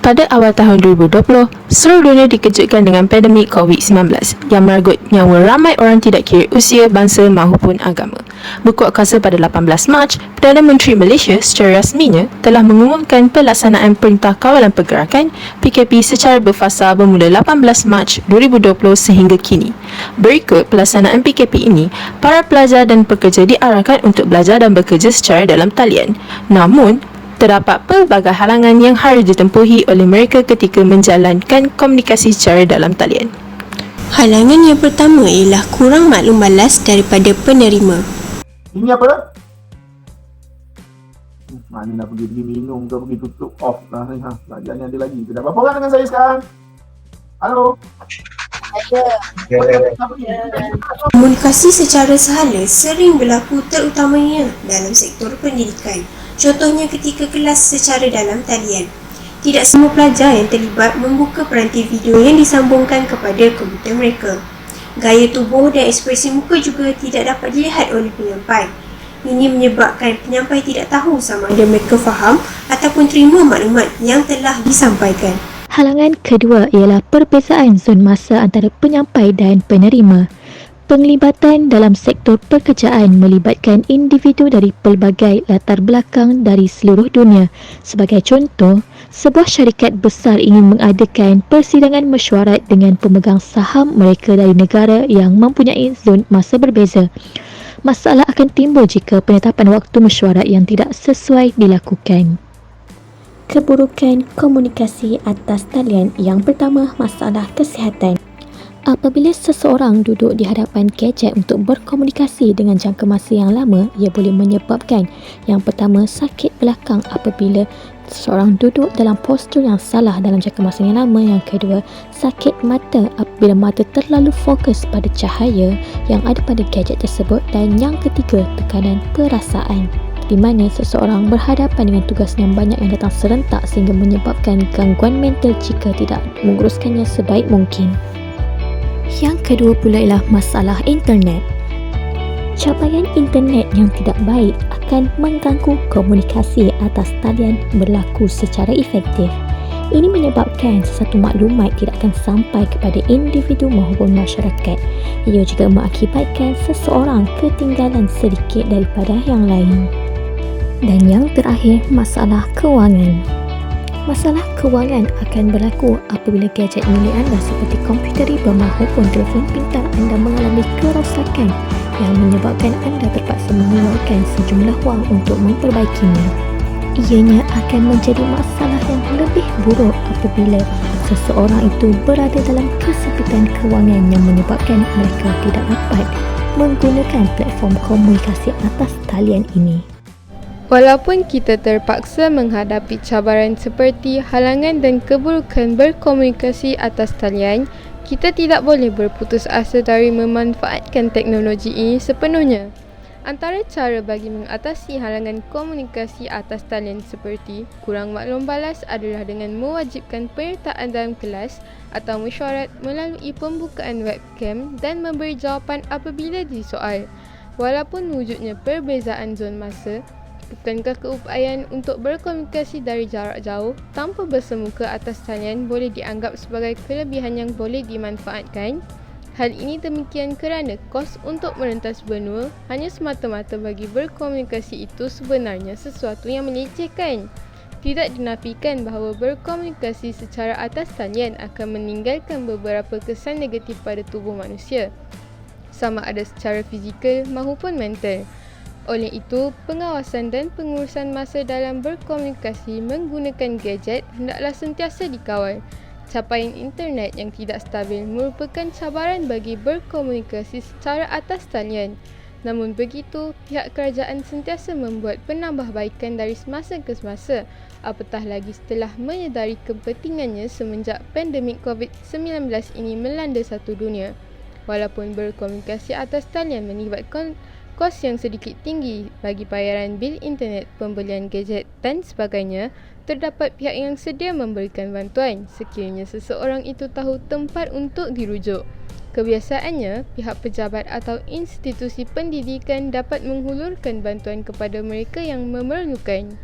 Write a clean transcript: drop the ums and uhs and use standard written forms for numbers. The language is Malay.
Pada awal tahun 2020, seluruh dunia dikejutkan dengan pandemik COVID-19 yang merenggut nyawa ramai orang tidak kira usia, bangsa maupun agama. Berkuat kuasa pada 18 Mac, Perdana Menteri Malaysia secara rasminya telah mengumumkan pelaksanaan Perintah Kawalan Pergerakan PKP secara berfasa bermula 18 Mac 2020 sehingga kini. Berikut pelaksanaan PKP ini, para pelajar dan pekerja diarahkan untuk belajar dan bekerja secara dalam talian. Namun, terdapat pelbagai halangan yang harus ditempuhi oleh mereka ketika menjalankan komunikasi secara dalam talian. Halangan yang pertama ialah kurang maklum balas daripada penerima. Ini apa? Mana nak pergi minum ke pergi tutup off lah ni. Belajar ni ada lagi. Dah berapa orang dengan saya sekarang? Halo? Komunikasi secara sahala sering berlaku terutamanya dalam sektor pendidikan. Contohnya ketika kelas secara dalam talian. Tidak semua pelajar yang terlibat membuka peranti video yang disambungkan kepada komputer mereka. Gaya tubuh dan ekspresi muka juga tidak dapat dilihat oleh penyampai. Ini menyebabkan penyampai tidak tahu sama ada mereka faham ataupun terima maklumat yang telah disampaikan. Halangan kedua ialah perbezaan zon masa antara penyampai dan penerima. Penglibatan dalam sektor pekerjaan melibatkan individu dari pelbagai latar belakang dari seluruh dunia. Sebagai contoh, sebuah syarikat besar ingin mengadakan persidangan mesyuarat dengan pemegang saham mereka dari negara yang mempunyai zon masa berbeza. Masalah akan timbul jika penetapan waktu mesyuarat yang tidak sesuai dilakukan. Keburukan komunikasi atas talian. Yang pertama, masalah kesihatan. Apabila seseorang duduk di hadapan gadget untuk berkomunikasi dengan jangka masa yang lama, ia boleh menyebabkan yang pertama, sakit belakang apabila seseorang duduk dalam postur yang salah dalam jangka masa yang lama. Yang kedua, sakit mata apabila mata terlalu fokus pada cahaya yang ada pada gadget tersebut. Dan yang ketiga, tekanan perasaan, di mana seseorang berhadapan dengan tugas yang banyak yang datang serentak sehingga menyebabkan gangguan mental jika tidak menguruskannya sebaik mungkin. Yang kedua pula ialah masalah internet. Capaian internet yang tidak baik akan mengganggu komunikasi atas talian berlaku secara efektif. Ini menyebabkan sesuatu maklumat tidak akan sampai kepada individu maupun masyarakat. Ia juga mengakibatkan seseorang ketinggalan sedikit daripada yang lain. Dan yang terakhir, masalah kewangan. Masalah kewangan akan berlaku apabila gadget milik anda seperti komputer riba maupun telefon pintar anda mengalami kerosakan yang menyebabkan anda terpaksa mengeluarkan sejumlah wang untuk memperbaikinya. Ianya akan menjadi masalah yang lebih buruk apabila seseorang itu berada dalam kesempitan kewangan yang menyebabkan mereka tidak dapat menggunakan platform komunikasi atas talian ini. Walaupun kita terpaksa menghadapi cabaran seperti halangan dan keburukan berkomunikasi atas talian, kita tidak boleh berputus asa dari memanfaatkan teknologi ini sepenuhnya. Antara cara bagi mengatasi halangan komunikasi atas talian seperti kurang maklum balas adalah dengan mewajibkan penyertaan dalam kelas atau mesyuarat melalui pembukaan webcam dan memberi jawapan apabila disoal. Walaupun wujudnya perbezaan zon masa, bukankah keupayaan untuk berkomunikasi dari jarak jauh tanpa bersemuka atas talian boleh dianggap sebagai kelebihan yang boleh dimanfaatkan? Hal ini demikian kerana kos untuk merentas benua hanya semata-mata bagi berkomunikasi itu sebenarnya sesuatu yang melecehkan. Tidak dinafikan bahawa berkomunikasi secara atas talian akan meninggalkan beberapa kesan negatif pada tubuh manusia, sama ada secara fizikal maupun mental. Oleh itu, pengawasan dan pengurusan masa dalam berkomunikasi menggunakan gadget hendaklah sentiasa dikawal. Capaian internet yang tidak stabil merupakan cabaran bagi berkomunikasi secara atas talian. Namun begitu, pihak kerajaan sentiasa membuat penambahbaikan dari semasa ke semasa, apatah lagi setelah menyedari kepentingannya semenjak pandemik COVID-19 ini melanda satu dunia. Walaupun berkomunikasi atas talian melibatkan kos yang sedikit tinggi bagi bayaran bil internet, pembelian gadget dan sebagainya, terdapat pihak yang sedia memberikan bantuan sekiranya seseorang itu tahu tempat untuk dirujuk. Kebiasaannya, pihak pejabat atau institusi pendidikan dapat menghulurkan bantuan kepada mereka yang memerlukan.